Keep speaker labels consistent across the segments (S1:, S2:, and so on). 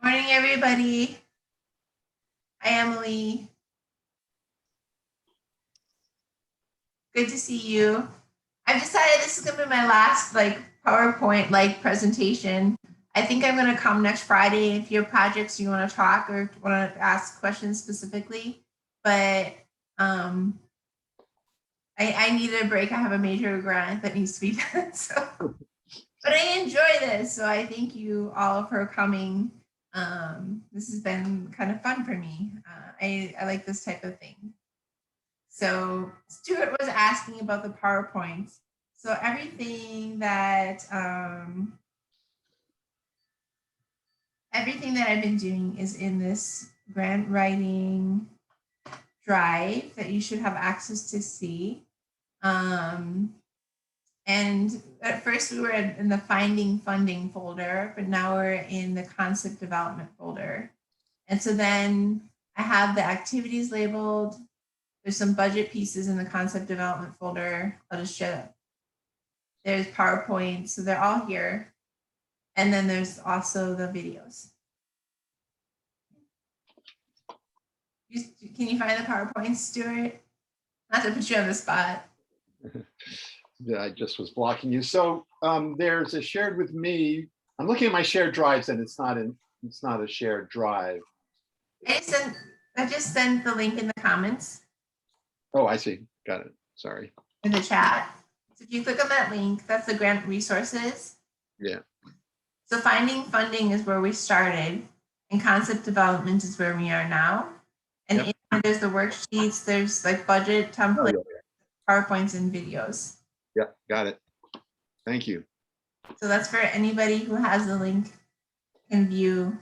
S1: Morning, everybody. Hi, Emily. Good to see you. I've decided this is going to be my last PowerPoint presentation. I think I'm going to come next Friday if you have projects you want to talk or want to ask questions specifically. But I needed a break. I have a major grant that needs to be done. So, but I enjoy this. So I thank you all for coming. This has been kind of fun for me. I like this type of thing. So Stuart was asking about the PowerPoints. So everything that I've been doing is in this grant writing drive that you should have access to see. And at first we were in the finding funding folder, but now we're in the concept development folder. And so then I have the activities labeled. There's some budget pieces in the concept development folder. I'll just show them. There's PowerPoint, so they're all here. And then there's also the videos. Can you find the PowerPoint, Stuart? Not to put you on the spot.
S2: Yeah, I just was blocking you. So there's a shared with me. I'm looking at my shared drives and it's not a shared drive.
S1: I just sent the link in the comments.
S2: Oh, I see. Got it. Sorry.
S1: In the chat. So if you click on that link, that's the grant resources.
S2: Yeah.
S1: So finding funding is where we started, and concept development is where we are now. And
S2: Yep.
S1: there's the worksheets, there's like budget templates, PowerPoints, and videos.
S2: Yep, got it. Thank you.
S1: So that's for anybody who has the link can view.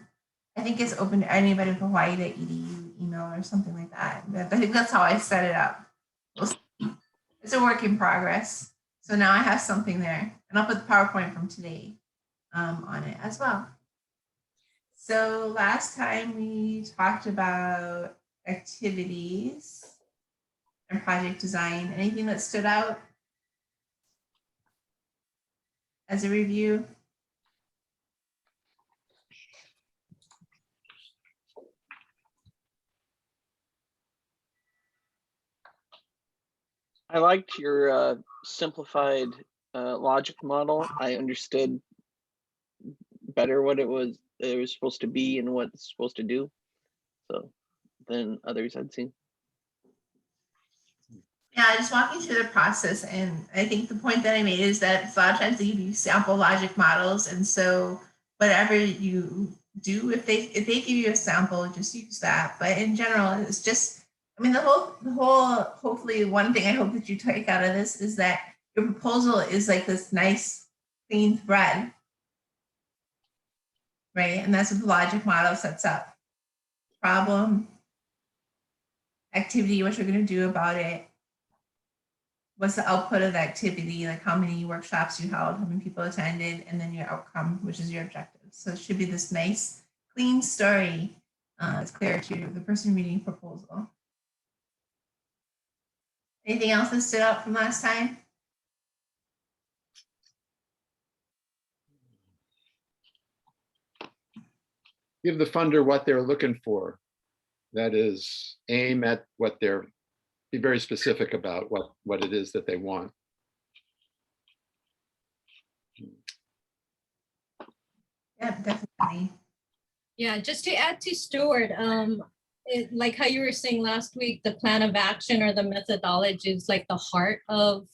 S1: I think it's open to anybody from Hawaii.edu email or something like that. I think that's how I set it up. We'll see. It's a work in progress. So now I have something there, and I'll put the PowerPoint from today on it as well. So last time we talked about activities and project design. Anything that stood out as a review?
S3: I liked your simplified logic model. I understood better what it was supposed to be and what it's supposed to do, so than others I'd seen.
S1: Yeah, just walking through the process, and I think the point that I made is that a lot of times they give you sample logic models, and so whatever you do, if they give you a sample, just use that. But in general, it's just, I mean, the whole hopefully one thing I hope that you take out of this is that your proposal is like this nice clean thread, right? And that's what the logic model sets up. Problem, activity, what you're going to do about it, what's the output of the activity, like how many workshops you held, how many people attended, and then your outcome, which is your objective. So it should be this nice, clean story. It's clear to the person reading proposal. Anything else that stood out from last time?
S2: Give the funder what they're looking for. That is, aim at what they're, be very specific about what it is that they want.
S1: Yeah, definitely.
S4: Yeah, just to add to Stuart, like how you were saying last week, the plan of action or the methodology is like the heart of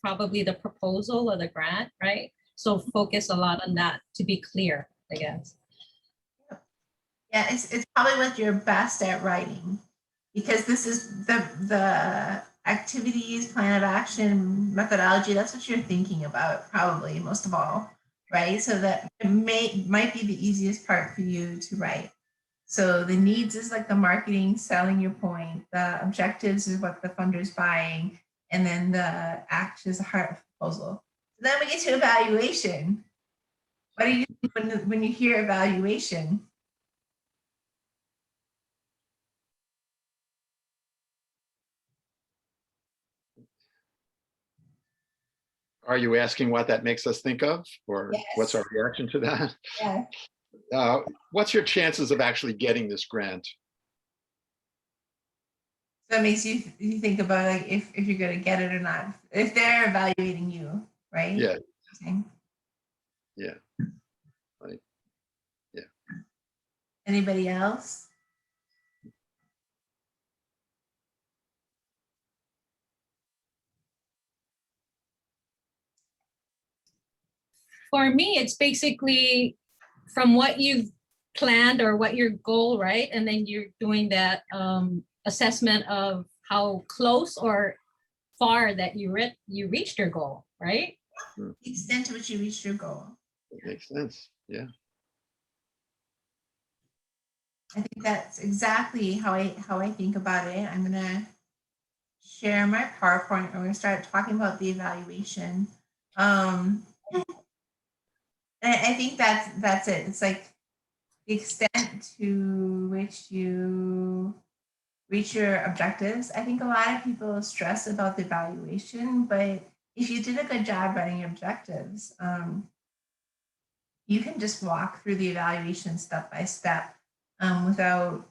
S4: probably the proposal or the grant, right? So focus a lot on that to be clear, I guess.
S1: Yeah, it's probably what you're best at writing, because this is the activities, plan of action, methodology. That's what you're thinking about probably most of all, right? So that it might be the easiest part for you to write. So the needs is like the marketing, selling your point. The objectives is what the funder's buying, and then the action is the heart of the proposal. So then we get to evaluation. What do you do when you hear evaluation?
S2: Are you asking what that makes us think of, or
S1: Yes.
S2: what's our reaction to that?
S1: Yeah.
S2: What's your chances of actually getting this grant?
S1: So that makes you think about like if you're going to get it or not, if they're evaluating you, right?
S2: Yeah.
S1: Okay.
S2: Yeah. Right. Yeah.
S1: Anybody else?
S4: For me, it's basically from what you've planned or what your goal, right? And then you're doing that assessment of how close or far that you reached your goal, right?
S1: The extent to which you reached your goal.
S2: That makes sense. Yeah.
S1: I think that's exactly how I think about it. I'm gonna share my PowerPoint and we're gonna start talking about the evaluation. And I think that's it. It's like the extent to which you reach your objectives. I think a lot of people stress about the evaluation, but if you did a good job writing your objectives, you can just walk through the evaluation step by step without,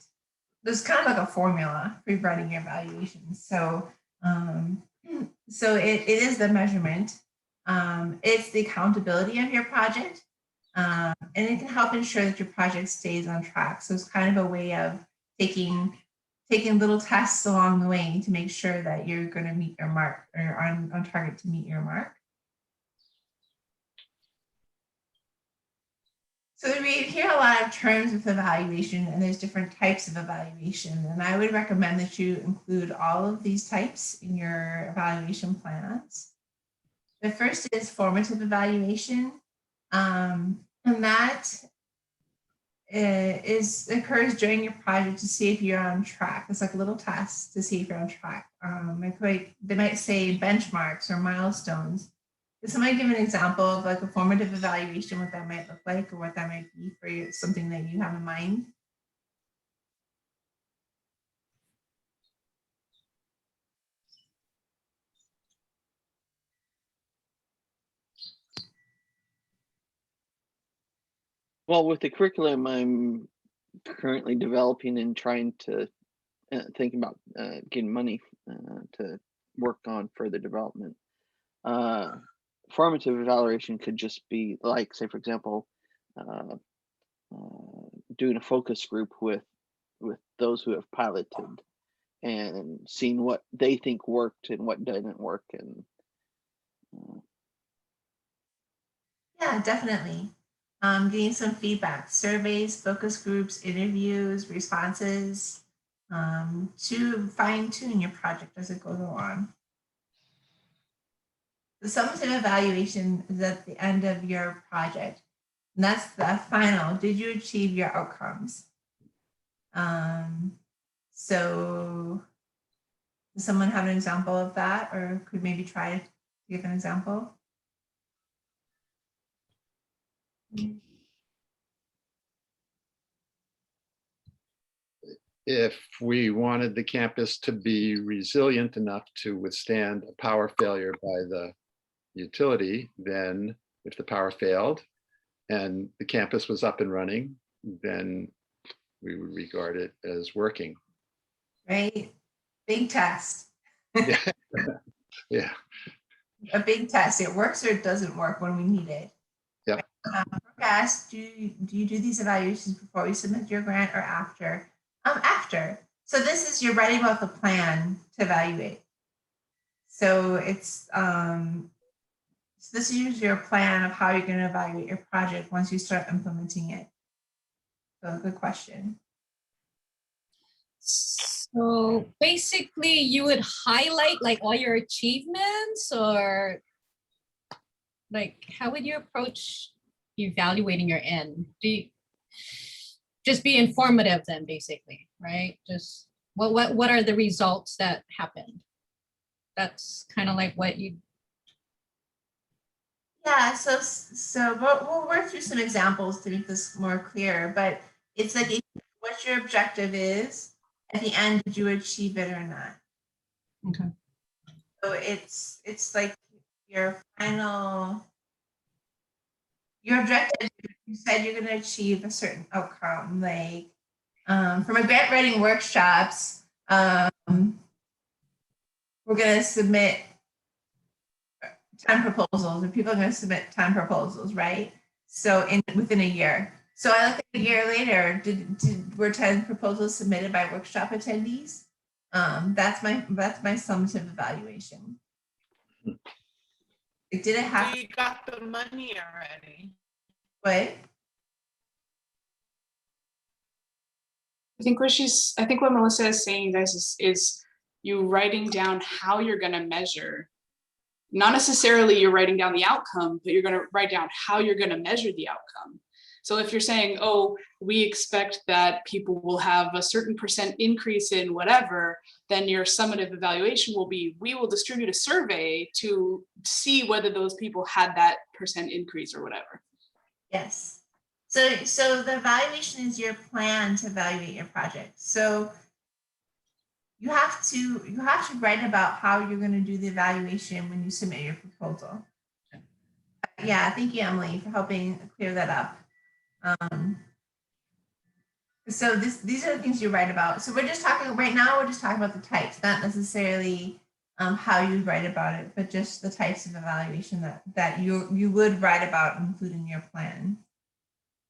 S1: there's kind of like a formula for writing your evaluations. So, it is the measurement. It's the accountability of your project. And it can help ensure that your project stays on track. So it's kind of a way of taking little tests along the way to make sure that you're going to meet your mark or on target to meet your mark. So we hear a lot of terms with evaluation, and there's different types of evaluation. And I would recommend that you include all of these types in your evaluation plans. The first is formative evaluation. And that occurs during your project to see if you're on track. It's like a little test to see if you're on track. They might say benchmarks or milestones. Does somebody give an example of like a formative evaluation, what that might look like or what that might be for you, something that you have in mind?
S3: Well, with the curriculum I'm currently developing and trying to think about getting money to work on further development. Formative evaluation could just be like, say, for example, doing a focus group with those who have piloted and seeing what they think worked and what didn't work. And
S1: Yeah, definitely. Getting some feedback, surveys, focus groups, interviews, responses, to fine tune your project as it goes along. The summative evaluation is at the end of your project. And that's the final. Did you achieve your outcomes? So does someone have an example of that or could maybe try to give an example?
S2: If we wanted the campus to be resilient enough to withstand a power failure by the utility, then if the power failed and the campus was up and running, then we would regard it as working.
S1: Right? Big test.
S2: Yeah. Yeah.
S1: A big test. It works or it doesn't work when we need it.
S2: Yep.
S1: Asked, do you do these evaluations before you submit your grant or after? After. So this is you're writing about the plan to evaluate. So it's so this is your plan of how you're going to evaluate your project once you start implementing it. So good question.
S4: So basically you would highlight like all your achievements, or like how would you approach evaluating your end? Do you just be informative then, basically, right? Just what are the results that happened? That's kind of like what you.
S1: Yeah, so we'll work through some examples to make this more clear, but it's like what your objective is at the end, did you achieve it or not?
S4: Okay.
S1: So it's like your final, your objective you said you're going to achieve a certain outcome, like for my grant writing workshops, we're going to submit 10 proposals, and people are going to submit 10 proposals, right? So within a year. So I look at a year later, were 10 proposals submitted by workshop attendees? That's my summative evaluation. It didn't have.
S5: So you got the money already.
S1: What?
S6: I think what Melissa is saying, guys, is you writing down how you're going to measure. Not necessarily you're writing down the outcome, but you're going to write down how you're going to measure the outcome. So if you're saying, oh, we expect that people will have a certain % increase in whatever, then your summative evaluation will be, we will distribute a survey to see whether those people had that % increase or whatever.
S1: Yes. So the evaluation is your plan to evaluate your project. So you have to write about how you're going to do the evaluation when you submit your proposal. Yeah, thank you, Emily, for helping clear that up. So these are the things you write about. So we're just talking right now. We're just talking about the types, not necessarily how you write about it, but just the types of evaluation that you would write about, including your plan.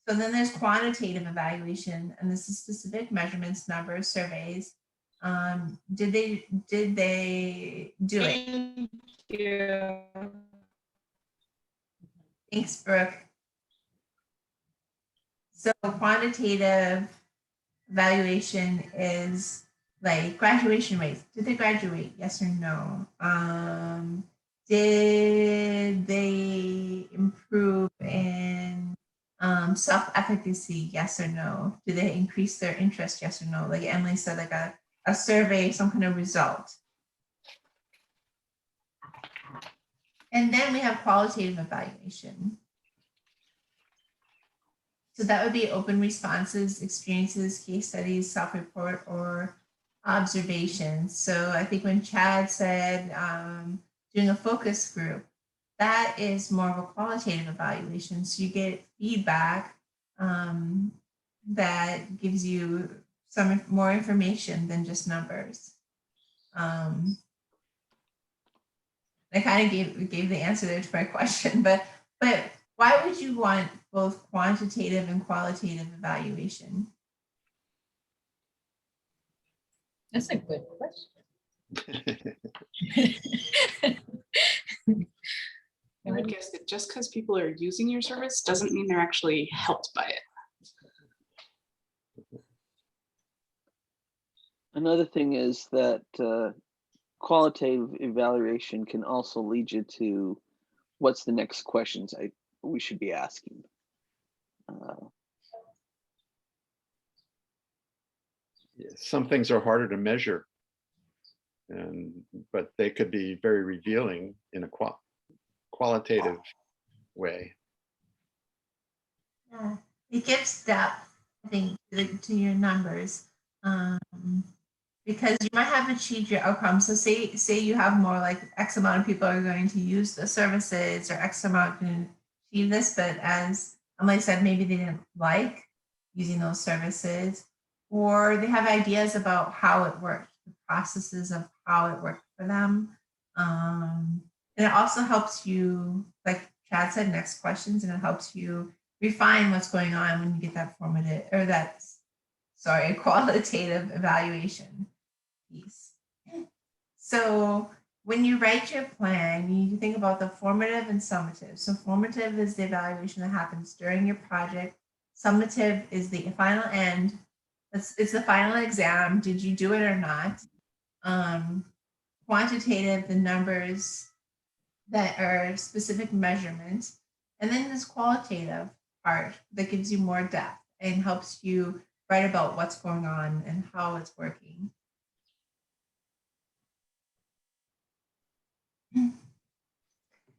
S1: So then there's quantitative evaluation, and this is specific measurements, numbers, surveys. Did they do it?
S5: Thank you.
S1: Thanks, Brooke. So quantitative evaluation is like graduation rates. Did they graduate? Yes or no? Did they improve in self-efficacy? Yes or no? Do they increase their interest? Yes or no? Like Emily said, like a survey, some kind of result. And then we have qualitative evaluation. So that would be open responses, experiences, case studies, self-report, or observations. So I think when Chad said doing a focus group, that is more of a qualitative evaluation. So you get feedback that gives you some more information than just numbers. I kind of gave the answer there to my question, but why would you want both quantitative and qualitative evaluation?
S4: That's a good question.
S6: I would guess that just because people are using your service doesn't mean they're actually helped by it.
S3: Another thing is that qualitative evaluation can also lead you to what's the next questions we should be asking.
S2: Some things are harder to measure, but they could be very revealing in a qualitative way.
S1: Yeah, it gives depth, I think, to your numbers, because you might have achieved your outcome. So say you have more like X amount of people are going to use the services, or X amount can achieve this, but as Emily said, maybe they didn't like using those services, or they have ideas about how it worked, the processes of how it worked for them. And it also helps you, like Chad said, next questions, and it helps you refine what's going on when you get that qualitative evaluation piece. So when you write your plan, you need to think about the formative and summative. So formative is the evaluation that happens during your project. Summative is the final end. It's the final exam. Did you do it or not? Quantitative, the numbers that are specific measurements. And then this qualitative part that gives you more depth and helps you write about what's going on and how it's working.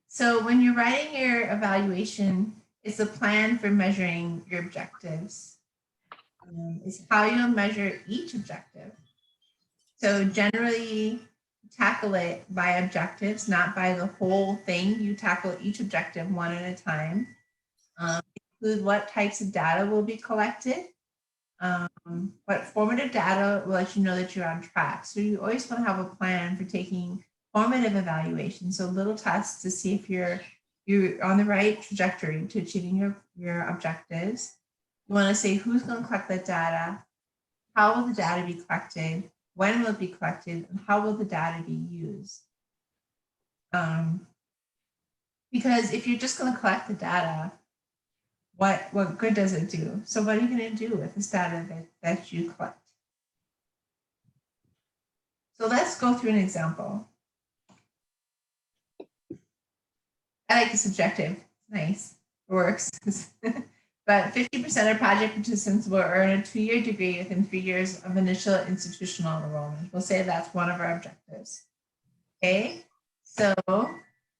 S1: So when you're writing your evaluation, it's a plan for measuring your objectives. It's how you'll measure each objective. So generally tackle it by objectives, not by the whole thing. You tackle each objective one at a time. include what types of data will be collected. What formative data will let you know that you're on track. So you always want to have a plan for taking formative evaluation. So little tests to see if you're on the right trajectory to achieving your objectives. You want to say who's going to collect that data, how will the data be collected, when will it be collected, and how will the data be used? Because if you're just going to collect the data, what good does it do? So what are you going to do with this data that you collect? So let's go through an example. I like this objective. Nice. It works. But 50% of project participants will earn a 2-year degree within 3 years of initial institutional enrollment. We'll say that's one of our objectives. Okay. So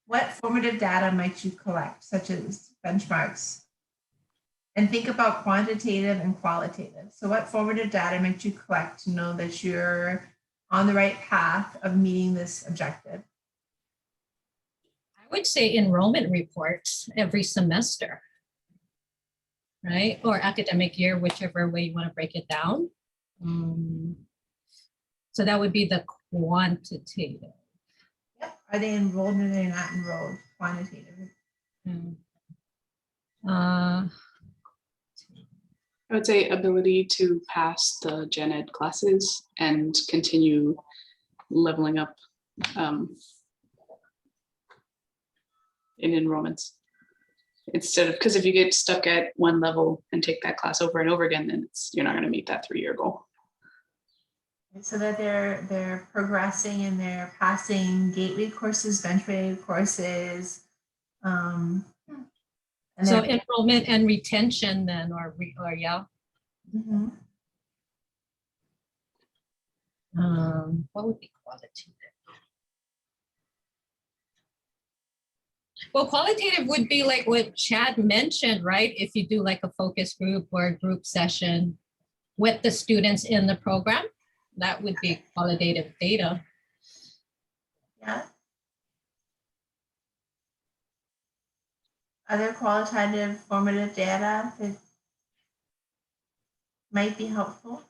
S1: what formative data might you collect, such as benchmarks? And think about quantitative and qualitative. So what formative data might you collect to know that you're on the right path of meeting this objective?
S4: I would say enrollment reports every semester, right? Or academic year, whichever way you want to break it down. So that would be the quantitative.
S1: Yep. Are they enrolled or they're not enrolled? Quantitative.
S6: I would say ability to pass the gen ed classes and continue leveling up in enrollments. Instead of, because if you get stuck at one level and take that class over and over again, then you're not going to meet that 3-year goal.
S1: So that they're progressing and they're passing gateway courses, benchway courses. And
S4: so enrollment and retention then, or yeah.
S1: Mm-hmm.
S4: What would be qualitative? Well, qualitative would be like what Chad mentioned, right? If you do like a focus group or a group session with the students in the program, that would be qualitative data.
S1: Yeah. Other qualitative formative data that might be helpful?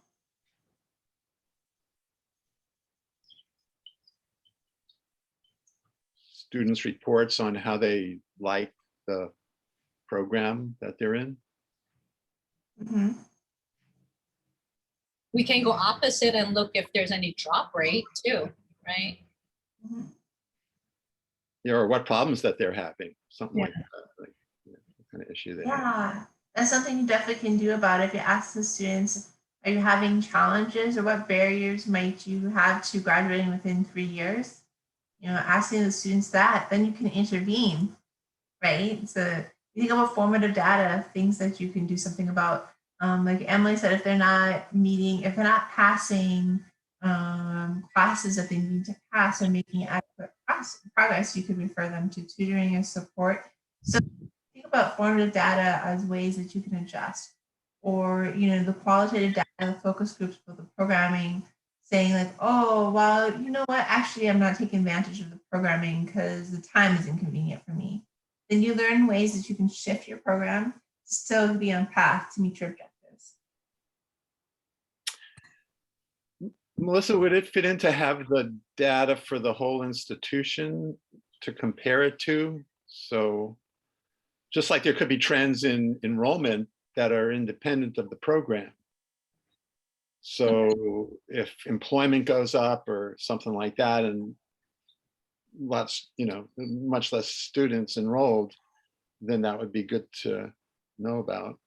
S2: Students' reports on how they like the program that they're in.
S1: Mm-hmm.
S4: We can go opposite and look if there's any drop rate too, right?
S1: Mm-hmm.
S2: Yeah, or what problems that they're having, something like
S4: Yeah.
S2: that. Like, what kind of issue they have.
S1: Yeah, that's something you definitely can do about it. If you ask the students, are you having challenges or what barriers might you have to graduating within 3 years? You know, asking the students that, then you can intervene, right? So you think about formative data, things that you can do something about. Like Emily said, if they're not meeting, if they're not passing classes that they need to pass or making adequate progress, you could refer them to tutoring and support. So think about formative data as ways that you can adjust, or you know, the qualitative data, the focus groups for the programming, saying like, oh, well, you know what, actually I'm not taking advantage of the programming because the time is inconvenient for me. Then you learn ways that you can shift your program to still be on path to meet your objectives.
S2: Melissa, would it fit in to have the data for the whole institution to compare it to? So just like there could be trends in enrollment that are independent of the program. So if employment goes up or something like that, and lots, you know, much less students enrolled, then that would be good to know about.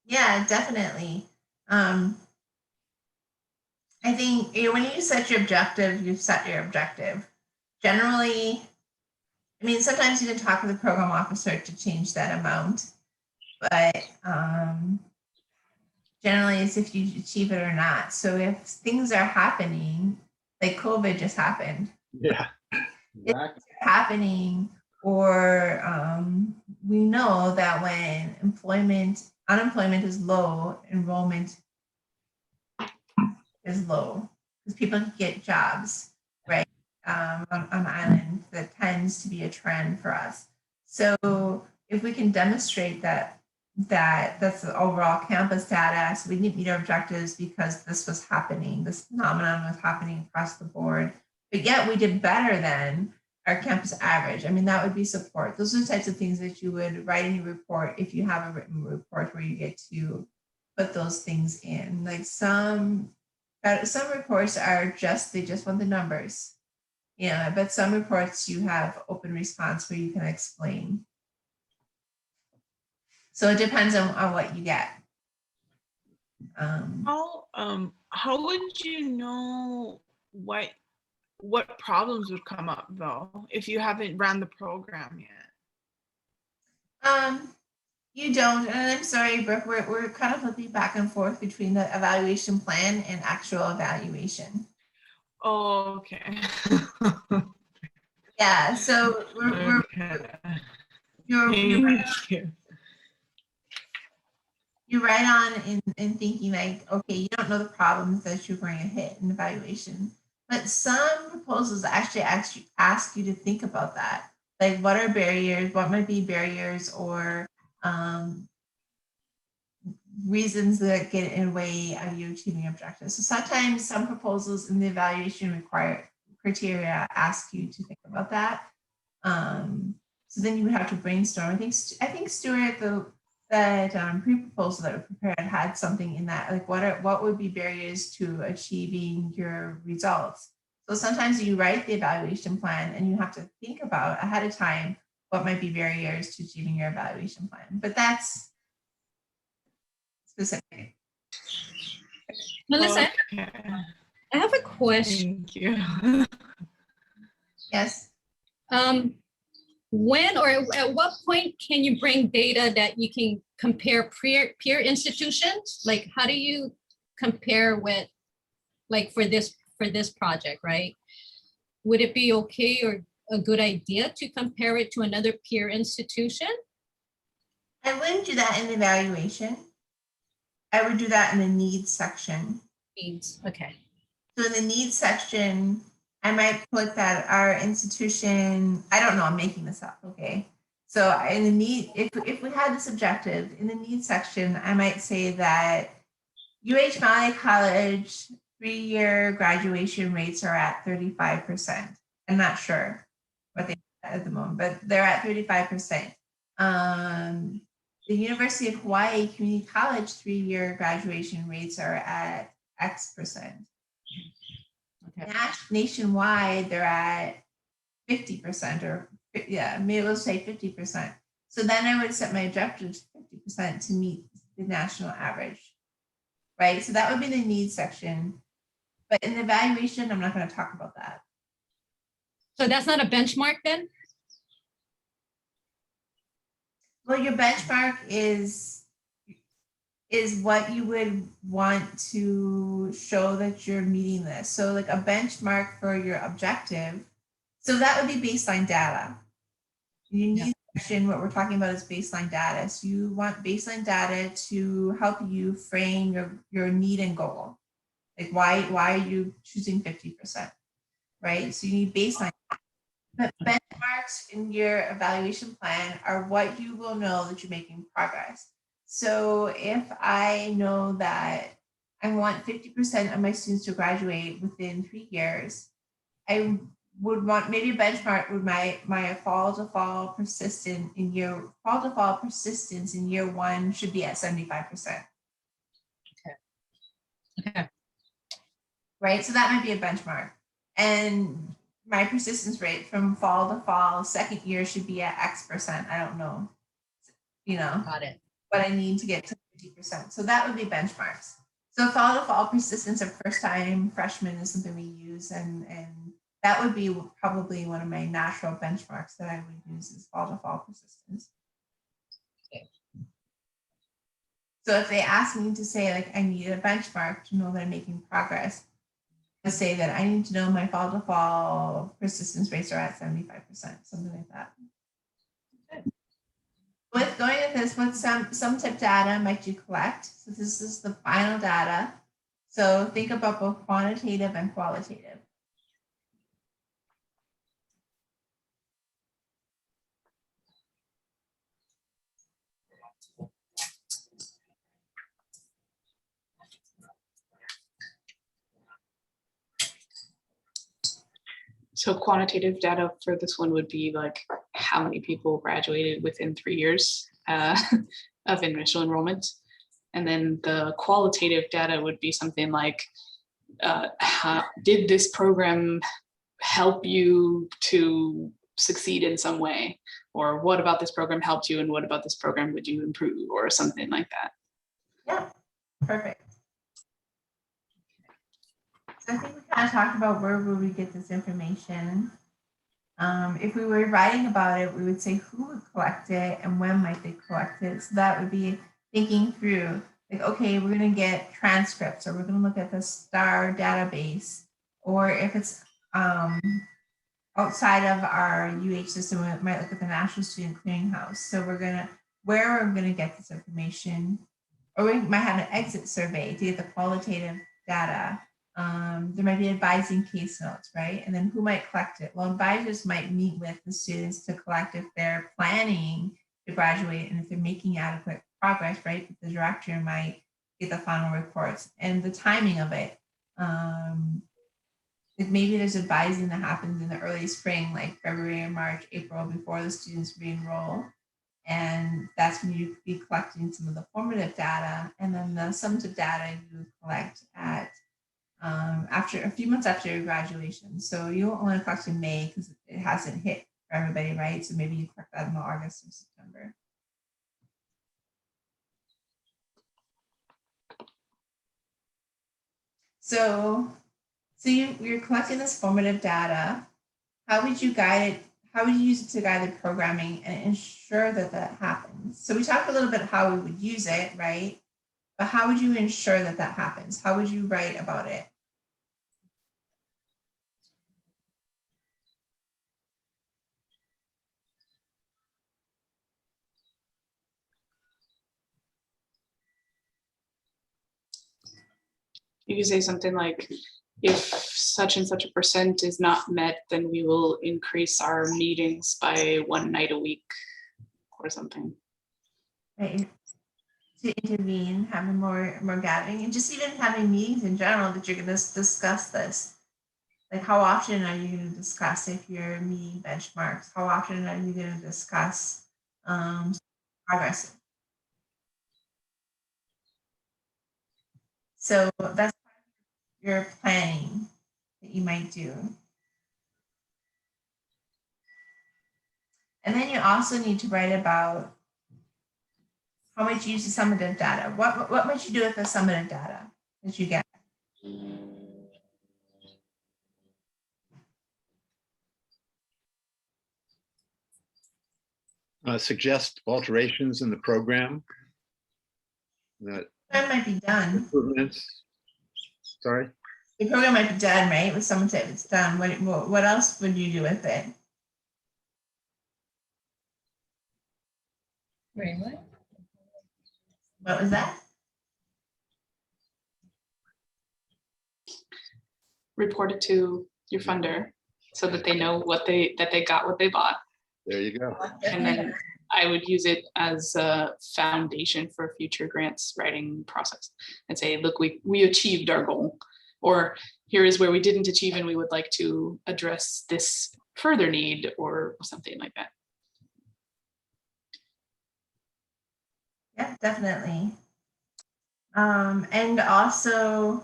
S1: Yeah, definitely. I think, you know, when you set your objective, you've set your objective. Generally, I mean, sometimes you can talk with the program officer to change that amount, but generally it's if you achieve it or not. So if things are happening, like COVID just happened,
S2: Yeah, exactly.
S1: happening, or we know that when unemployment is low, enrollment is low because people can get jobs, right? On the island, that tends to be a trend for us. So if we can demonstrate that that's the overall campus data. So we didn't meet our objectives because this was happening. This phenomenon was happening across the board. But yet we did better than our campus average. I mean, that would be support. Those are the types of things that you would write in your report if you have a written report where you get to put those things in. Like some reports are they just want the numbers. Yeah, but some reports you have open response where you can explain. So it depends on what you get.
S5: How would you know what problems would come up though if you haven't ran the program yet?
S1: You don't, and I'm sorry, Brooke, we're kind of flipping back and forth between the evaluation plan and actual evaluation.
S5: Oh, okay.
S1: Yeah, so
S5: Okay.
S1: you're right on in thinking like, okay, you don't know the problems that you're going to hit in evaluation, but some proposals actually ask you to think about that. Like, what are barriers? What might be barriers or reasons that get in the way of you achieving objectives? So sometimes some proposals in the evaluation criteria ask you to think about that. So then you would have to brainstorm. I think Stuart, that pre-proposal that we prepared had something in that, like what would be barriers to achieving your results. So sometimes you write the evaluation plan and you have to think about ahead of time what might be barriers to achieving your evaluation plan. But that's specific.
S4: Melissa,
S5: Okay.
S4: I have a question.
S5: Thank you.
S1: Yes.
S4: When or at what point can you bring data that you can compare peer institutions? Like, how do you compare with, like, for this project, right? Would it be okay or a good idea to compare it to another peer institution?
S1: I wouldn't do that in the evaluation. I would do that in the needs section.
S4: Needs, okay.
S1: So in the needs section, I might put that our institution, I don't know, I'm making this up, okay? So in the need, if we had this objective in the needs section, I might say that UH College 3-year graduation rates are at 35%. I'm not sure what they are at the moment, but they're at 35%. The University of Hawaii Community College 3-year graduation rates are at X%. Okay. Nationwide, they're at 50% or maybe we'll say 50%. So then I would set my objective to 50% to meet the national average, right? So that would be the needs section. But in the evaluation, I'm not going to talk about that.
S4: So that's not a benchmark then?
S1: Well, your benchmark is what you would want to show that you're meeting this. So like a benchmark for your objective. So that would be baseline data. You need section, what we're talking about is baseline data. So you want baseline data to help you frame your need and goal. Like why are you choosing 50%, right? So you need baseline. But benchmarks in your evaluation plan are what you will know that you're making progress. So if I know that I want 50% of my students to graduate within 3 years, I would want maybe a benchmark with my fall to fall persistence in year 1 should be at 75%.
S4: Okay.
S1: Right. So that might be a benchmark. And my persistence rate from fall to fall, second year should be at X%. I don't know,
S4: Got it.
S1: But I need to get to 50%. So that would be benchmarks. So fall to fall persistence of first time freshman is something we use. And that would be probably one of my natural benchmarks that I would use is fall to fall persistence.
S4: Okay.
S1: So if they ask me to say like, I need a benchmark to know that I'm making progress, I say that I need to know my fall to fall persistence rates are at 75%, something like that. Okay. With going at this, what some tip data might you collect? So this is the final data. So think about both quantitative and qualitative.
S6: So quantitative data for this one would be like how many people graduated within 3 years of initial enrollment. And then the qualitative data would be something like, did this program help you to succeed in some way? Or what about this program helped you and what about this program would you improve, or something like that?
S1: Yeah, perfect. So I think we kind of talked about where would we get this information. If we were writing about it, we would say who would collect it and when might they collect it. So that would be thinking through, like, okay, we're going to get transcripts, or we're going to look at the STAR database, or if it's outside of our UH system, we might look at the National Student Clearinghouse. So where are we going to get this information? Or we might have an exit survey to get the qualitative data. There might be advising case notes, right? And then who might collect it? Well, advisors might meet with the students to collect if they're planning to graduate and if they're making adequate progress, right? The director might get the final reports and the timing of it. If maybe there's advising that happens in the early spring, like February or March, April, before the students re-enroll. And that's when you'd be collecting some of the formative data, and then the summative data you would collect at after a few months after your graduation. So you won't want to collect in May because it hasn't hit for everybody, right? So maybe you collect that in August or September. So you're collecting this formative data. How would you guide it? How would you use it to guide the programming and ensure that that happens? So we talked a little bit how we would use it, right? But how would you ensure that that happens? How would you write about it?
S6: You could say something like, if such and such a percent is not met, then we will increase our meetings by 1 night a week or something.
S1: Right. To intervene, having more gathering, and just even having meetings in general that you're going to discuss this. Like, how often are you going to discuss if you're meeting benchmarks? How often are you going to discuss progress? So that's your planning that you might do. And then you also need to write about how much you use the summative data. What might you do with the summative data that you get?
S2: Suggest alterations in the program. That
S1: might be done.
S2: Improvements. Sorry.
S1: The program might be done, right? With summative, it's done. What else would you do with it?
S4: Wait, what?
S1: What was that?
S6: Report it to your funder so that they know what they got what they bought.
S2: There you go.
S6: And then I would use it as a foundation for future grants writing process and say, look, we achieved our goal, or here is where we didn't achieve and we would like to address this further need, or something like that.
S1: Yeah, definitely. And also,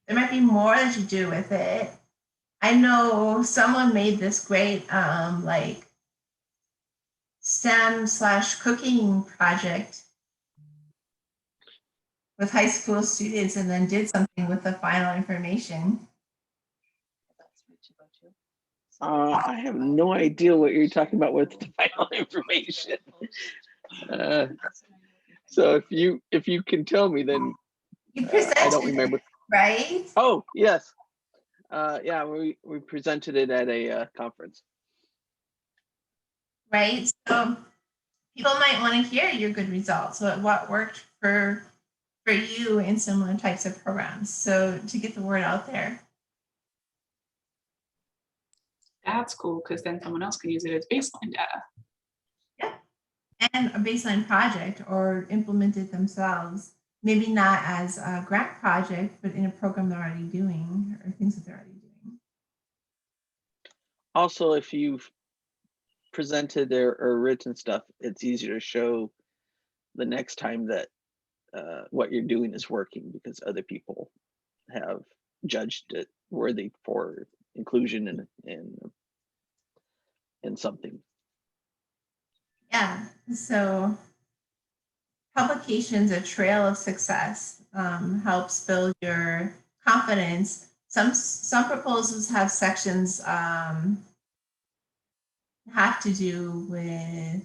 S1: there might be more that you do with it. I know someone made this great like STEM/cooking project with high school students and then did something with the final information.
S3: I have no idea what you're talking about with the final information. So if you can tell me, then
S1: You presented
S3: I don't remember.
S1: it, right?
S3: Oh yes, yeah, we presented it at a conference.
S1: Right. So people might want to hear your good results. So what worked for you in similar types of programs. So to get the word out there.
S6: That's cool, because then someone else can use it as baseline data.
S1: Yeah. And a baseline project or implement it themselves. maybe not as a grant project, but in a program they're already doing or things that they're already doing.
S3: Also, if you've presented or written stuff, it's easier to show the next time that what you're doing is working, because other people have judged it worthy for inclusion in something.
S1: Yeah, so publications, a trail of success, helps build your confidence. Some proposals have sections have to do with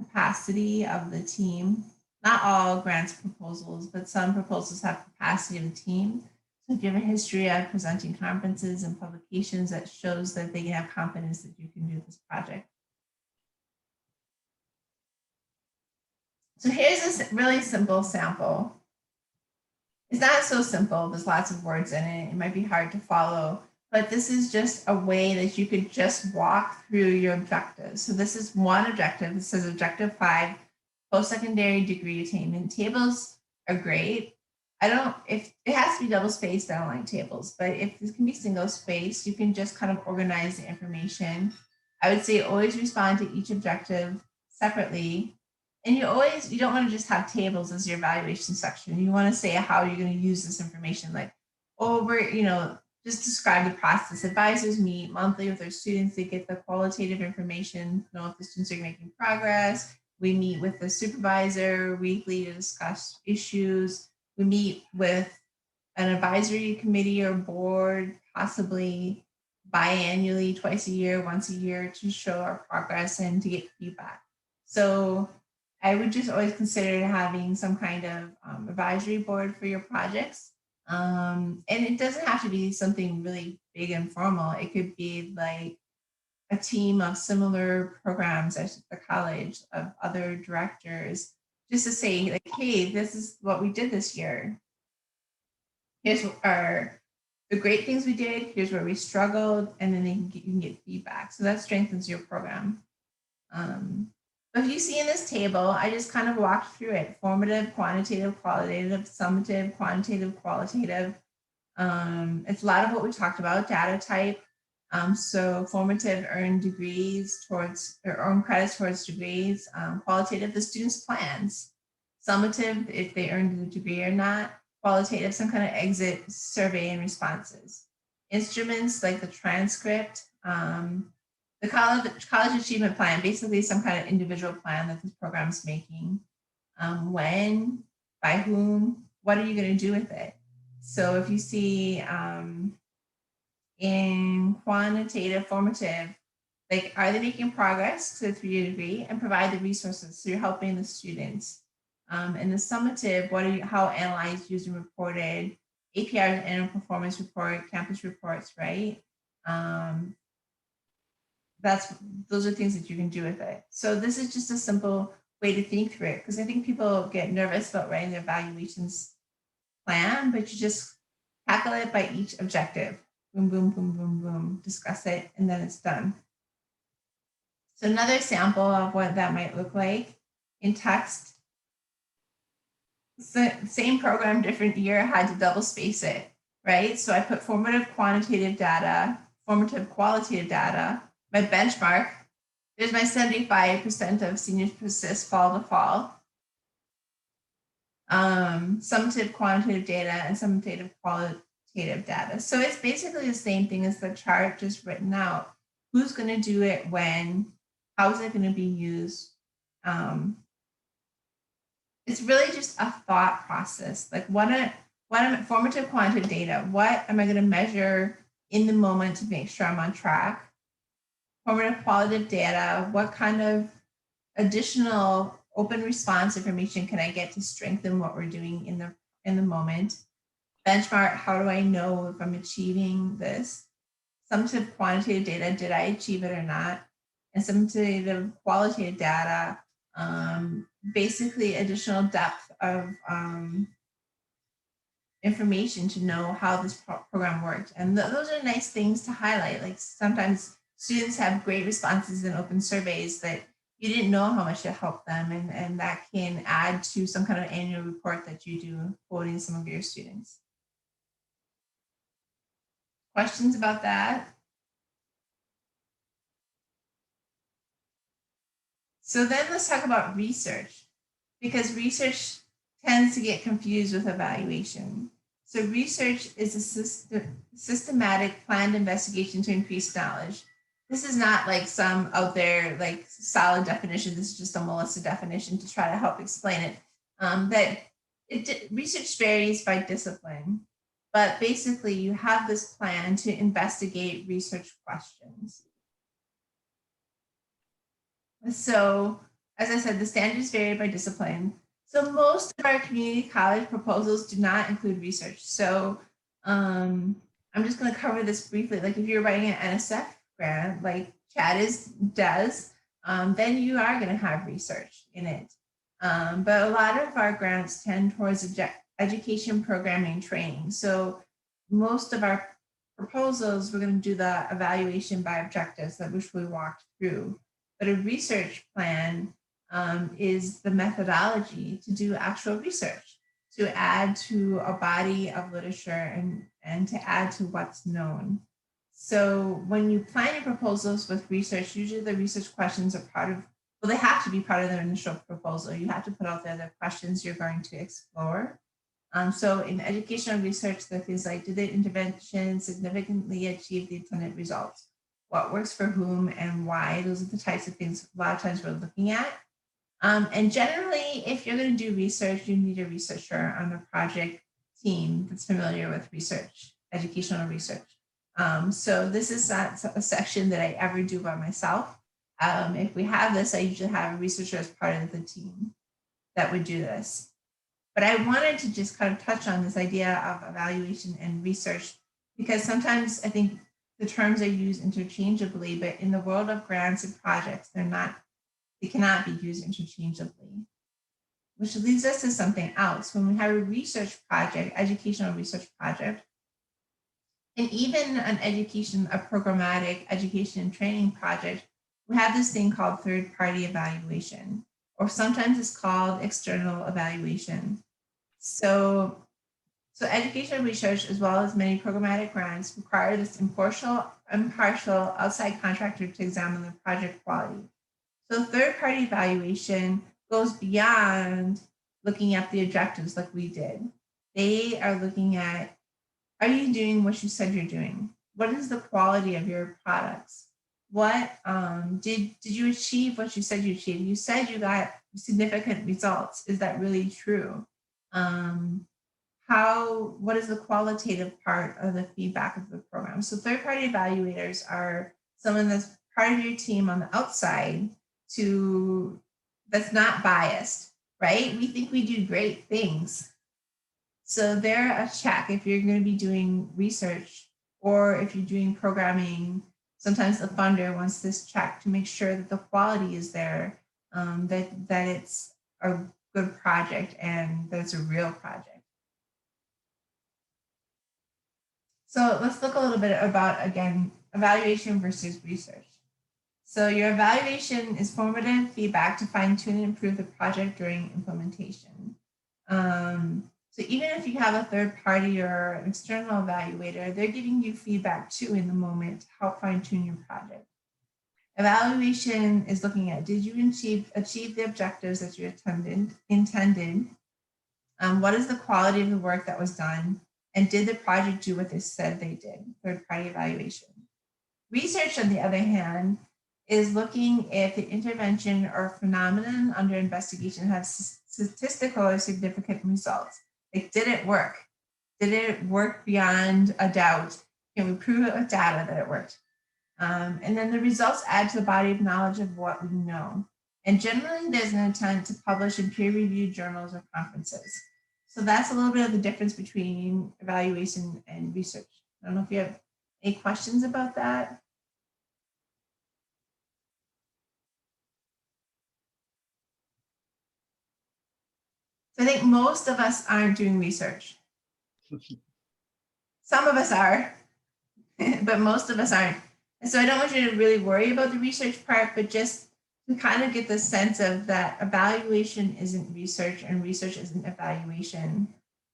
S1: capacity of the team. Not all grants proposals, but some proposals have capacity of the team. So if you have a history of presenting conferences and publications, that shows that they can have confidence that you can do this project. So here's a really simple sample. It's not so simple. There's lots of words in it. It might be hard to follow, but this is just a way that you could just walk through your objectives. So this is one objective. It says objective 5, post-secondary degree attainment. Tables are great. If it has to be double spaced, I don't like tables, but if this can be single spaced, you can just kind of organize the information. I would say always respond to each objective separately. And you don't want to just have tables as your evaluation section. You want to say how you're going to use this information, like, just describe the process. Advisors meet monthly with their students. They get the qualitative information, know if the students are making progress. We meet with the supervisor weekly to discuss issues. We meet with an advisory committee or board, possibly biannually, twice a year, once a year, to show our progress and to get feedback. So I would just always consider having some kind of advisory board for your projects. And it doesn't have to be something really big and formal. It could be like a team of similar programs at the college, of other directors, just to say, like, hey, this is what we did this year. Here's the great things we did. Here's where we struggled, and then you can get feedback. So that strengthens your program. But if you see in this table, I just kind of walked through it: formative, quantitative, qualitative, summative, quantitative, qualitative. It's a lot of what we talked about: data type. So formative, earn degrees towards, or earn credits towards degrees. Qualitative, the students' plans. Summative, if they earned the degree or not. Qualitative, some kind of exit survey and responses. Instruments like the transcript. The college achievement plan, basically some kind of individual plan that this program is making. When, by whom, what are you going to do with it? So if you see in quantitative, formative, like, are they making progress to the 3-year degree, and provide the resources, so you're helping the students. In the summative, how analyzed, used, and reported, APR's annual performance report, campus reports, right? Those are things that you can do with it. So this is just a simple way to think through it, because I think people get nervous about writing their evaluations plan, but you just tackle it by each objective. Boom, boom, boom, boom, boom, discuss it, and then it's done. So another sample of what that might look like in text. Same program, different year, had to double space it, right? So I put formative quantitative data, formative qualitative data, my benchmark. There's my 75% of seniors persist fall to fall. Summative quantitative data and summative qualitative data. So it's basically the same thing as the chart, just written out. Who's going to do it when? How is it going to be used? It's really just a thought process. Like, what am formative quantitative data? What am I going to measure in the moment to make sure I'm on track? Formative qualitative data, what kind of additional open response information can I get to strengthen what we're doing in the moment? Benchmark, how do I know if I'm achieving this? Summative quantitative data, did I achieve it or not? And summative qualitative data, basically additional depth of information to know how this program worked. And those are nice things to highlight. Like, sometimes students have great responses in open surveys that you didn't know how much it helped them, and that can add to some kind of annual report that you do quoting some of your students. Questions about that? So then let's talk about research, because research tends to get confused with evaluation. So research is a systematic planned investigation to increase knowledge. This is not like some out there like solid definition. This is just a Melissa definition to try to help explain it. Research varies by discipline, but basically you have this plan to investigate research questions. So, as I said, the standards vary by discipline. So most of our community college proposals do not include research. So I'm just going to cover this briefly. Like if you're writing an NSF grant, like Chad does, then you are going to have research in it. But a lot of our grants tend towards education, programming, training. So most of our proposals, we're going to do the evaluation by objectives, which we walked through. But a research plan is the methodology to do actual research, to add to a body of literature and to add to what's known. So when you plan your proposals with research, usually the research questions are part of, well, they have to be part of their initial proposal. You have to put out there the questions you're going to explore. So in educational research, there are things like, did the intervention significantly achieve the intended results? What works for whom and why? Those are the types of things a lot of times we're looking at. And generally, if you're going to do research, you need a researcher on the project team that's familiar with research, educational research. So this is not a section that I ever do by myself. If we have this, I usually have a researcher as part of the team that would do this. But I wanted to just kind of touch on this idea of evaluation and research, because sometimes I think the terms are used interchangeably, but in the world of grants and projects, they cannot be used interchangeably. Which leads us to something else. When we have a research project, educational research project, and even a programmatic education and training project, we have this thing called third-party evaluation, or sometimes it's called external evaluation. So educational research, as well as many programmatic grants, require this impartial outside contractor to examine the project quality. So third-party evaluation goes beyond looking at the objectives like we did. They are looking at, are you doing what you said you're doing? What is the quality of your products? What did you achieve what you said you achieved? You said you got significant results. Is that really true? What is the qualitative part of the feedback of the program? So third-party evaluators are someone that's part of your team on the outside that's not biased, right? We think we do great things. So they're a check if you're going to be doing research, or if you're doing programming. Sometimes the funder wants this check to make sure that the quality is there, that it's a good project and that it's a real project. So let's look a little bit about, again, evaluation versus research. So your evaluation is formative feedback to fine tune and improve the project during implementation. So even if you have a third party or an external evaluator, they're giving you feedback too in the moment to help fine tune your project. Evaluation is looking at, did you achieve the objectives that you intended? What is the quality of the work that was done? And did the project do what they said they did? Third-party evaluation. Research, on the other hand, is looking if the intervention or phenomenon under investigation has statistical or significant results. Like, did it work? Did it work beyond a doubt? Can we prove it with data that it worked? And then the results add to the body of knowledge of what we know. And generally, there's an intent to publish in peer-reviewed journals or conferences. So that's a little bit of the difference between evaluation and research. I don't know if you have any questions about that. So I think most of us aren't doing research. Some of us are, but most of us aren't. And so I don't want you to really worry about the research part, but just to kind of get the sense of that evaluation isn't research and research isn't evaluation.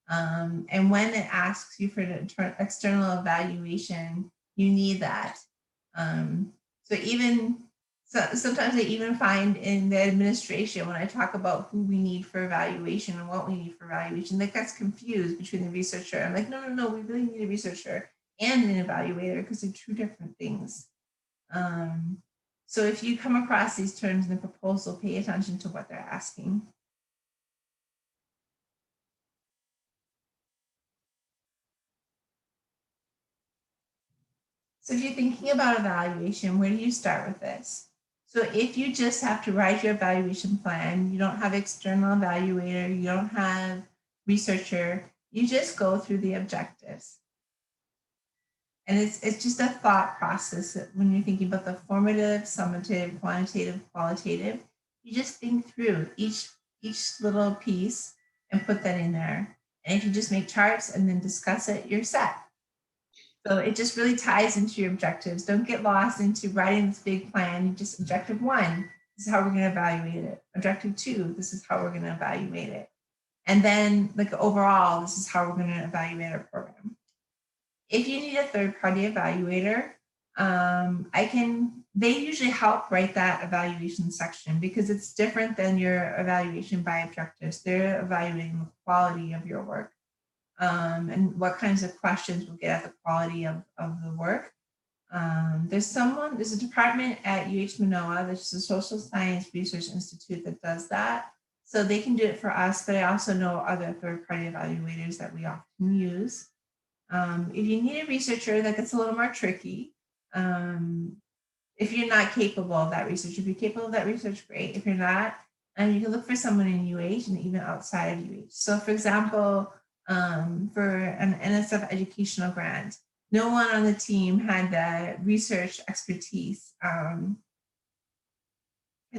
S1: And when it asks you for an external evaluation, you need that. So sometimes I even find in the administration, when I talk about who we need for evaluation and what we need for evaluation, that gets confused between the researcher. I'm like, no, we really need a researcher and an evaluator because they're two different things. So if you come across these terms in the proposal, pay attention to what they're asking. So if you're thinking about evaluation, where do you start with this? So if you just have to write your evaluation plan, you don't have external evaluator, you don't have researcher, you just go through the objectives. And it's just a thought process when you're thinking about the formative, summative, quantitative, qualitative. You just think through each little piece and put that in there. And if you just make charts and then discuss it, you're set. So it just really ties into your objectives. Don't get lost into writing this big plan. You just objective 1, this is how we're going to evaluate it. Objective 2, this is how we're going to evaluate it. And then like overall, this is how we're going to evaluate our program. If you need a third-party evaluator, they usually help write that evaluation section because it's different than your evaluation by objectives. They're evaluating the quality of your work. And what kinds of questions will get at the quality of the work. There's a department at UH Manoa, which is a Social Science Research Institute that does that. So they can do it for us, but I also know other third-party evaluators that we often use. If you need a researcher, that gets a little more tricky. If you're not capable of that research, if you're capable of that research, great. If you're not, you can look for someone in UH and even outside of UH. So for example, for an NSF educational grant, no one on the team had the research expertise.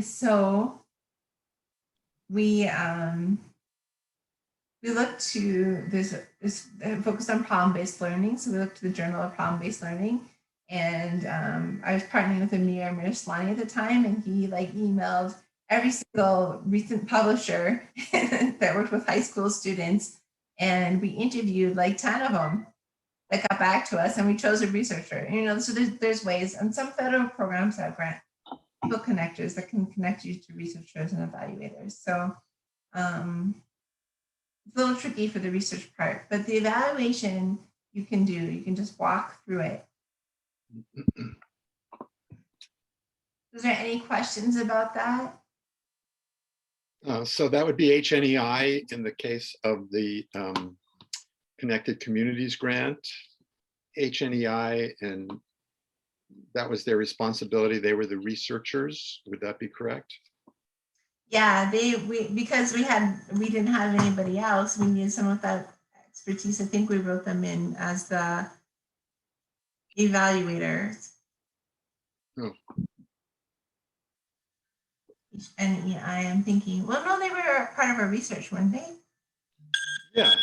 S1: So we looked to this focused on problem-based learning. So we looked to the Journal of Problem-Based Learning. And I was partnering with Amir Mirslani at the time, and he emailed every single recent publisher that worked with high school students. And we interviewed 10 of them that got back to us, and we chose a researcher. So there's ways, and some federal programs have grant people connectors that can connect you to researchers and evaluators. So it's a little tricky for the research part, but the evaluation you can do. You can just walk through it. Is there any questions about that?
S2: So that would be HNEI in the case of the Connected Communities Grant. HNEI, and that was their responsibility. They were the researchers. Would that be correct?
S1: Yeah, because we didn't have anybody else. We needed someone with that expertise. I think we wrote them in as the evaluators.
S2: Oh.
S1: And I am thinking, well, no, they were part of our research, weren't they?
S2: Yeah,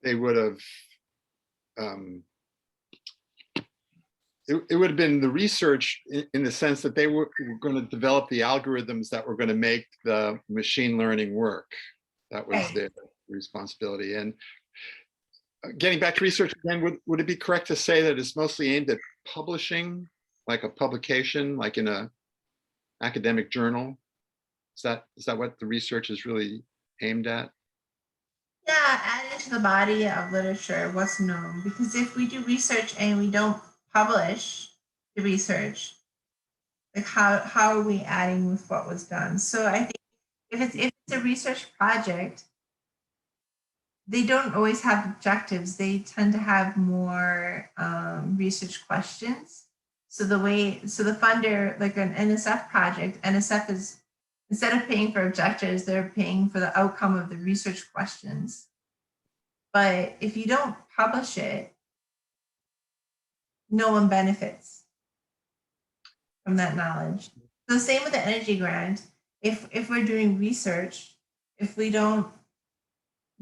S2: they would have. It would have been the research in the sense that they were going to develop the algorithms that were going to make the machine learning work. That was their responsibility. And getting back to research again, would it be correct to say that it's mostly aimed at publishing, like a publication, like in a academic journal? Is that what the research is really aimed at?
S1: Yeah, add into the body of literature what's known. Because if we do research and we don't publish the research, how are we adding with what was done? So I think if it's a research project, they don't always have objectives. They tend to have more research questions. So the funder, like an NSF project, NSF is, instead of paying for objectives, they're paying for the outcome of the research questions. But if you don't publish it, no one benefits from that knowledge. So same with the energy grant. If we're doing research, if we don't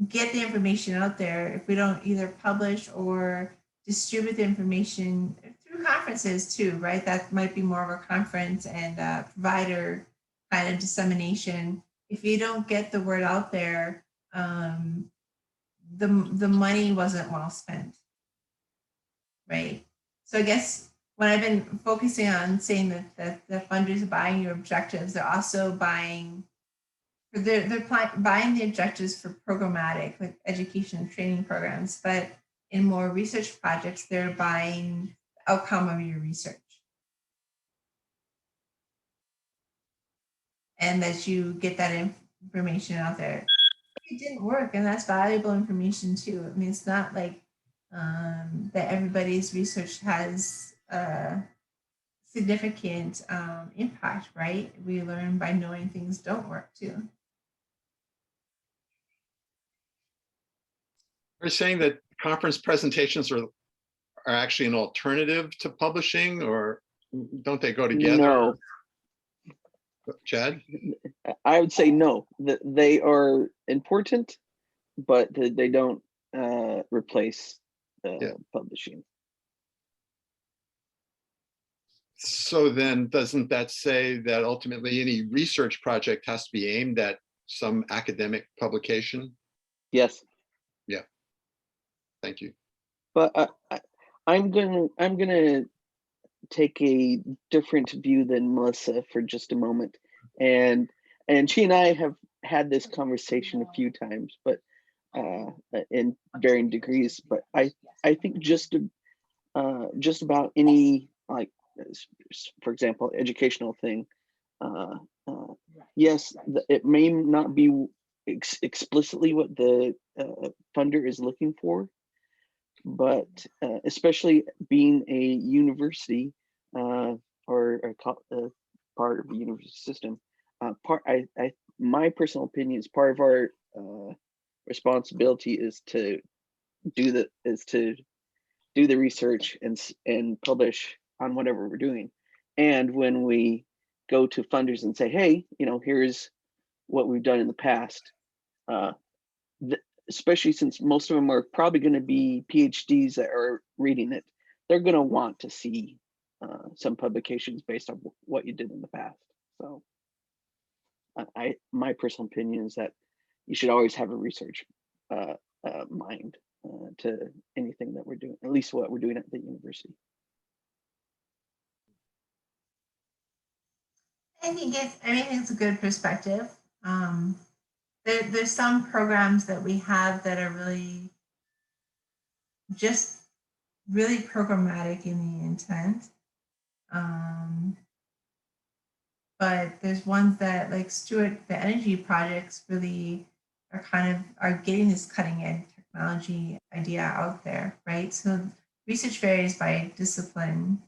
S1: get the information out there, if we don't either publish or distribute the information through conferences too, right? That might be more of a conference and provider kind of dissemination. If you don't get the word out there, the money wasn't well spent, right? So I guess when I've been focusing on saying that the funders are buying your objectives, they're also buying, buying the objectives for programmatic, like education and training programs, but in more research projects, they're buying the outcome of your research. And that you get that information out there. It didn't work, and that's valuable information too. I mean, it's not like that everybody's research has significant impact, right? We learn by knowing things don't work too.
S2: Are you saying that conference presentations are actually an alternative to publishing, or don't they go together?
S3: No,
S2: Chad?
S3: I would say no. That they are important, but they don't replace publishing.
S2: So then doesn't that say that ultimately any research project has to be aimed at some academic publication?
S3: Yes.
S2: Yeah. Thank you.
S3: But I'm gonna take a different view than Melissa for just a moment, and she and I have had this conversation a few times, but in varying degrees. But I think just about any, like, for example, educational thing. Yes, it may not be explicitly what the funder is looking for, but especially being a university or a part of the university system, my personal opinion is part of our responsibility is to do the research and publish on whatever we're doing. And when we go to funders and say, hey, here's what we've done in the past, especially since most of them are probably going to be PhDs that are reading it, they're going to want to see some publications based on what you did in the past. So my personal opinion is that you should always have a research mind to anything that we're doing, at least what we're doing at the university.
S1: I think it's a good perspective. There's some programs that we have that are really just really programmatic in the intent. But there's ones that, like Stuart, the energy projects really are getting this cutting edge technology idea out there, right? So research varies by discipline.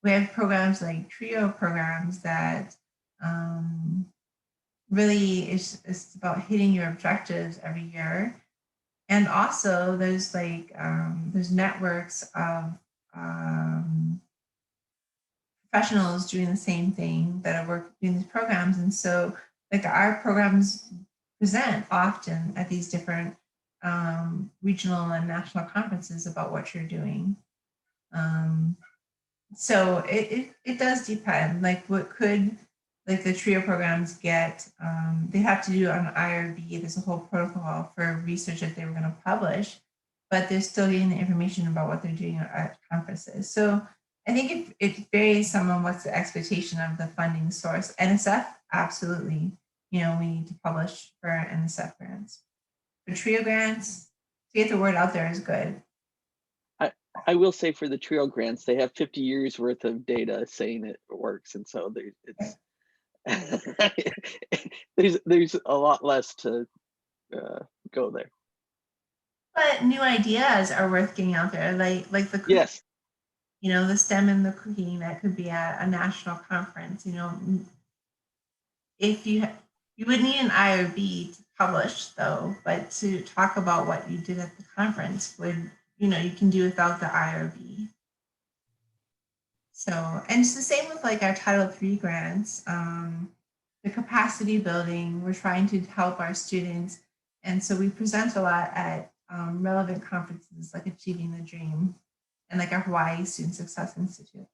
S1: We have programs like TRIO programs that really is about hitting your objectives every year. And also there's there's networks of professionals doing the same thing that are doing these programs. And so like our programs present often at these different regional and national conferences about what you're doing. So it does depend, like what could, like the TRIO programs get, they have to do an IRB, there's a whole protocol for research that they were going to publish, but they're still getting the information about what they're doing at conferences. So I think it varies some on what's the expectation of the funding source. NSF, absolutely, we need to publish for NSF grants. For TRIO grants, to get the word out there is good.
S3: I will say for the TRIO grants, they have 50 years worth of data saying it works, and so there's a lot less to go there.
S1: But new ideas are worth getting out there, like the cooking,
S3: yes,
S1: the STEM and the cooking that could be at a national conference. If you would need an IRB to publish though, but to talk about what you did at the conference would, you can do without the IRB. So, and it's the same with like our Title III grants, the capacity building. We're trying to help our students, and so we present a lot at relevant conferences like Achieving the Dream. and like our Hawaii Student Success Institute.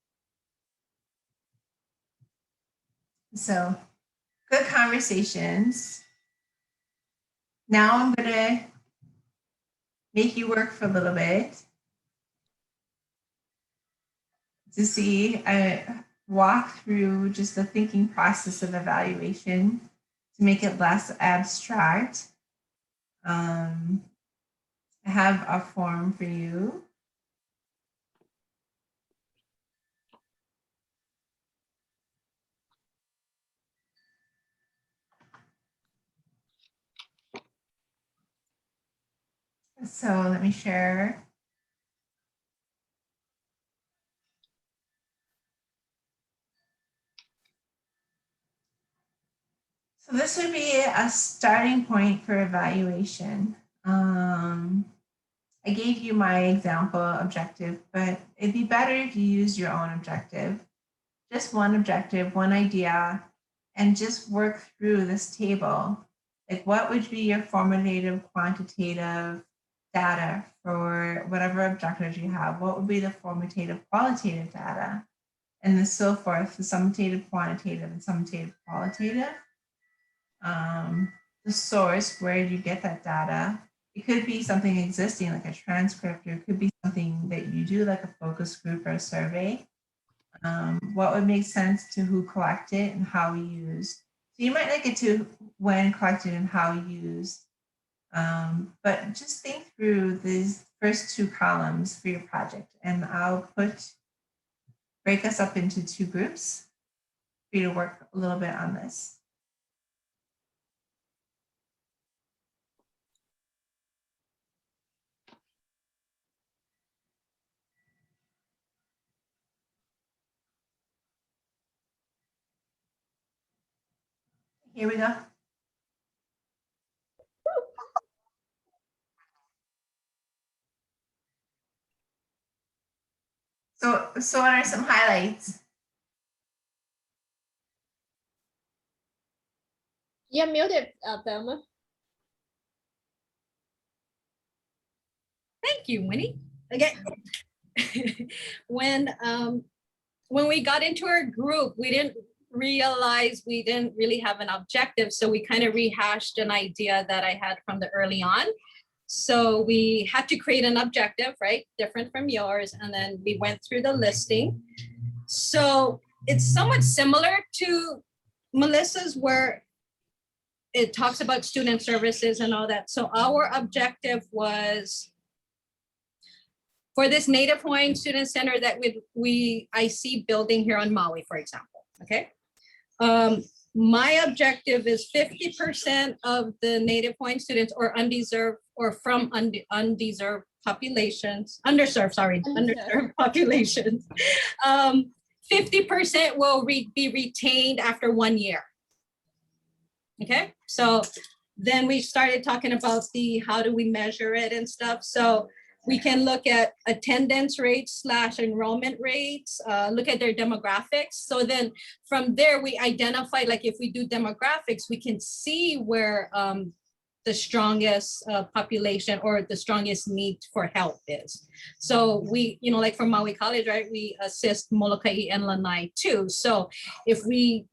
S1: So good conversations. Now I'm gonna make you work for a little bit to see, walk through just the thinking process of evaluation to make it less abstract. I have a form for you. So let me share. So this would be a starting point for evaluation. I gave you my example objective, but it'd be better if you use your own objective. Just one objective, one idea, and just work through this table. Like, what would be your formative quantitative data for whatever objectives you have? What would be the formative qualitative data? And then so forth, the summative quantitative and summative qualitative. The source, where do you get that data? It could be something existing like a transcript, or it could be something that you do like a focus group or a survey. What would make sense to who collected and how used. So you might not get to when collected and how used, but just think through these first two columns for your project, and I'll break us up into two groups for you to work a little bit on this. Here we go. So what are some highlights?
S4: You're muted, Thelma. Thank you, Winnie. Okay. When we got into our group, we didn't realize we didn't really have an objective. So we kind of rehashed an idea that I had from the early on. So we had to create an objective, right? Different from yours. And then we went through the listing. So it's somewhat similar to Melissa's, where it talks about student services and all that. So our objective was for this Native Hawaiian Student Center that I see building here on Maui, for example, okay? My objective is 50% of the Native Hawaiian students or undeserved or from undeserved populations, underserved populations. 50% will be retained after 1 year. Okay, so then we started talking about how do we measure it and stuff. So we can look at attendance rates / enrollment rates, look at their demographics. So then from there, we identify, like if we do demographics, we can see where the strongest population or the strongest need for help is. So we, like from Maui College, right, we assist Molokai and Lanai too. So if we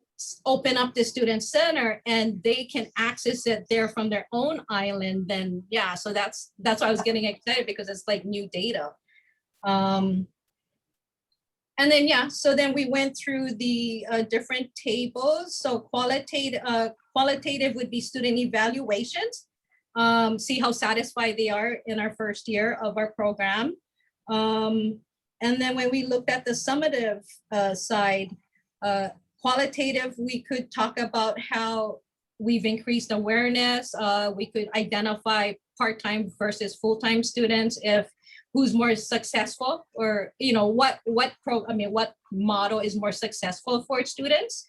S4: open up the student center and they can access it there from their own island, then yeah, so that's why I was getting excited, because it's like new data. And then yeah, so then we went through the different tables. So qualitative would be student evaluations, see how satisfied they are in our first year of our program. And then when we looked at the summative side, qualitative, we could talk about how we've increased awareness. We could identify part-time versus full-time students, if who's more successful, or what model is more successful for students.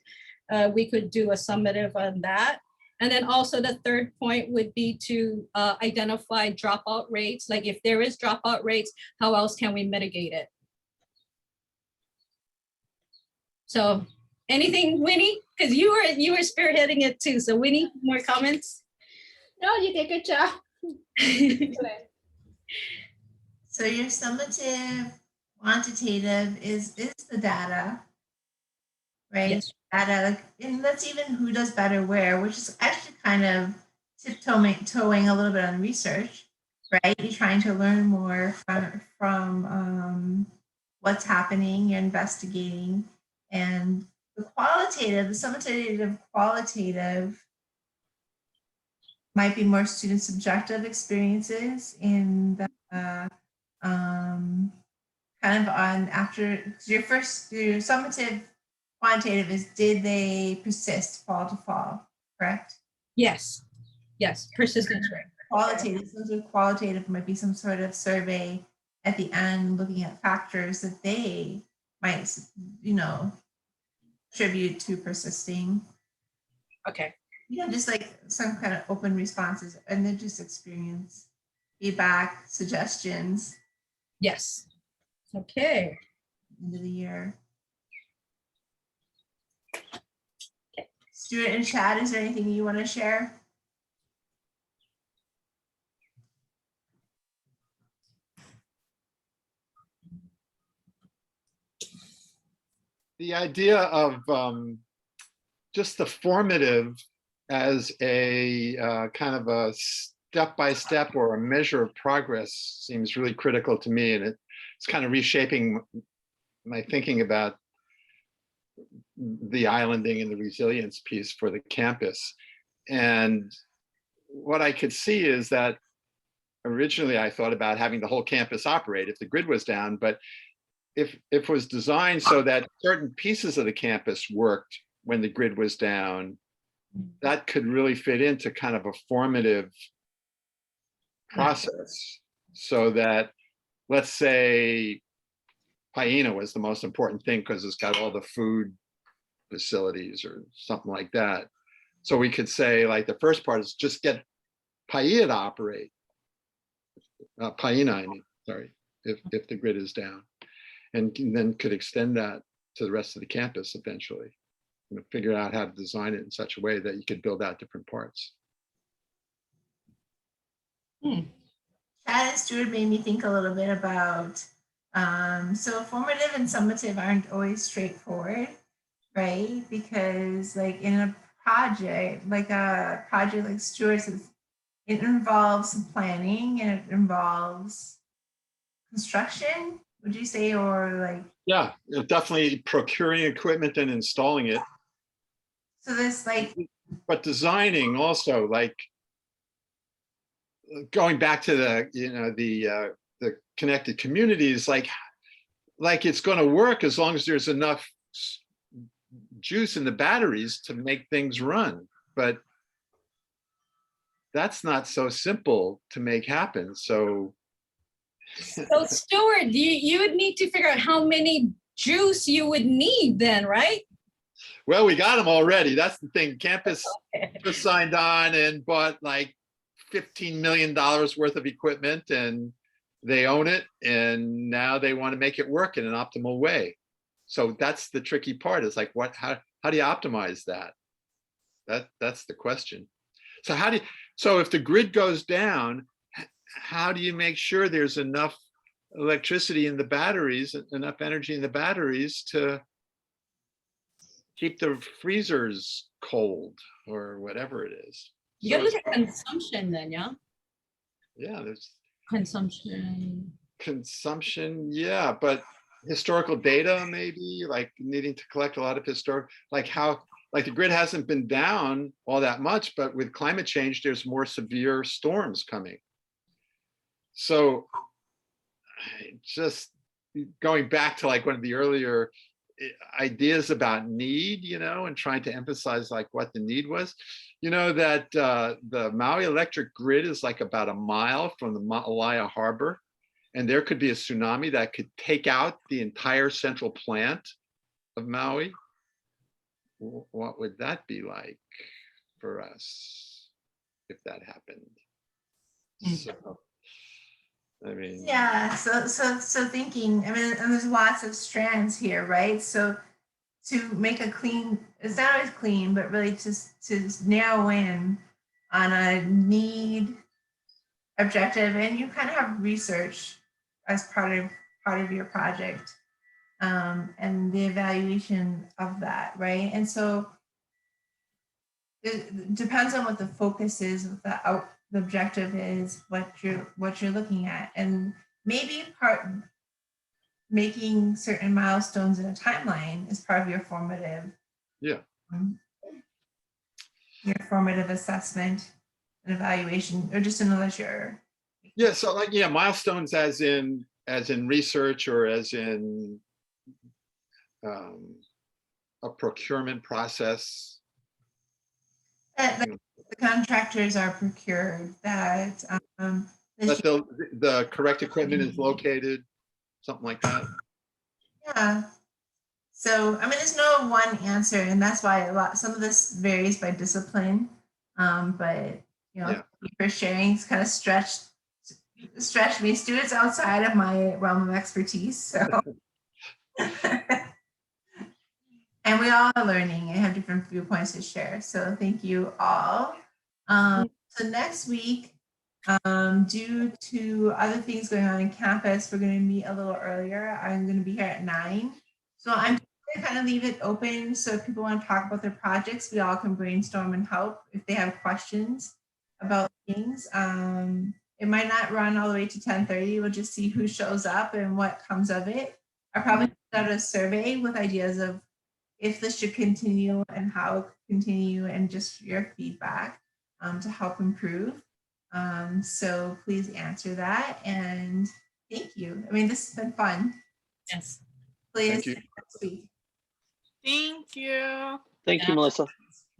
S4: We could do a summative on that. And then also the third point would be to identify dropout rates. Like if there is dropout rates, how else can we mitigate it? So anything, Winnie? Because you were spearheading it too. So Winnie, more comments?
S7: No, you did a good job.
S1: So your summative quantitative is the data, right?
S4: Yes.
S1: Data, like, and that's even who does better where, which is actually kind of tiptoeing a little bit on research, right? You're trying to learn more from what's happening, you're investigating, and the qualitative, the summative qualitative might be more student subjective experiences in the kind of on after your summative quantitative is did they persist fall to fall, correct?
S4: Yes. Yes. Persistence rate.
S1: Qualitative, those are qualitative might be some sort of survey at the end looking at factors that they might, attribute to persisting.
S4: Okay.
S1: Just like some kind of open responses and then just experience, feedback, suggestions,
S4: Yes. Okay.
S1: end of the year. Stuart and Chad, is there anything you want to share?
S2: The idea of just the formative as a kind of a step-by-step or a measure of progress seems really critical to me, and it's kind of reshaping my thinking about the islanding and the resilience piece for the campus. And what I could see is that originally I thought about having the whole campus operate if the grid was down, but if it was designed so that certain pieces of the campus worked when the grid was down, that could really fit into kind of a formative process. So that, let's say, Paina was the most important thing because it's got all the food facilities or something like that. So we could say, like, the first part is just get Paina to operate. Paina, I mean, sorry, if the grid is down. And then could extend that to the rest of the campus eventually. Figure out how to design it in such a way that you could build out different parts.
S1: Chad and Stuart made me think a little bit about, so formative and summative aren't always straightforward, right? Because like in a project like Stuart's, it involves some planning and it involves construction, would you say, or like?
S2: Yeah, definitely procuring equipment and installing it.
S1: So this like,
S2: but designing also, like going back to the connected communities, like it's going to work as long as there's enough juice in the batteries to make things run. But that's not so simple to make happen. So
S4: Stuart, you would need to figure out how many juice you would need then, right?
S2: Well, we got them already. That's the thing. Campus just signed on and bought like $15 million worth of equipment, and they own it. And now they want to make it work in an optimal way. So that's the tricky part. Is like, how do you optimize that? That's the question. So if the grid goes down, how do you make sure there's enough electricity in the batteries, enough energy in the batteries to keep the freezers cold or whatever it is?
S4: You gotta look at consumption then, yeah?
S2: Yeah, there's
S4: consumption.
S2: Yeah, but historical data, maybe, like needing to collect a lot of like the grid hasn't been down all that much, but with climate change, there's more severe storms coming. So just going back to like one of the earlier ideas about need, and trying to emphasize like what the need was, that the Maui electric grid is like about a mile from the Maalaea Harbor, and there could be a tsunami that could take out the entire central plant of Maui. What would that be like for us if that happened? So, I mean,
S1: yeah, so thinking, I mean, and there's lots of strands here, right? So to make a clean, it's not always clean, but really to narrow in on a need objective, and you kind of have research as part part of your project, and the evaluation of that, right? And so it depends on what the focus is, what the objective is, what you're looking at, and maybe making certain milestones in a timeline is part of your formative.
S2: Yeah.
S1: Your formative assessment and evaluation, or just another sure.
S2: Yeah, so like, yeah, milestones as in research or as in a procurement process.
S1: That the contractors are procured, that
S2: That the correct equipment is located, something like that.
S1: yeah. So I mean, there's no one answer, and that's why some of this varies by discipline. But you know,
S2: Yeah.
S1: thank you for sharing. It's kind of stretched me. Students outside of my realm of expertise. So, and we all are learning and have different viewpoints to share. So thank you all. So next week, due to other things going on in campus, we're going to meet a little earlier. I'm going to be here at 9. So I'm going to kind of leave it open. So if people want to talk about their projects, we all can brainstorm and help if they have questions about things. It might not run all the way to 10:30. We'll just see who shows up and what comes of it. I'll probably put out a survey with ideas of if this should continue and how it could continue, and just your feedback to help improve. So please answer that, and thank you. I mean, this has been fun.
S4: Yes.
S1: Please
S2: Thank you.
S1: next week.
S5: Thank you.
S3: Thank you, Melissa.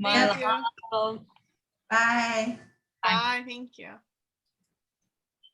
S5: Thank you.
S4: Mahalo.
S1: Bye.
S5: Bye. Thank you.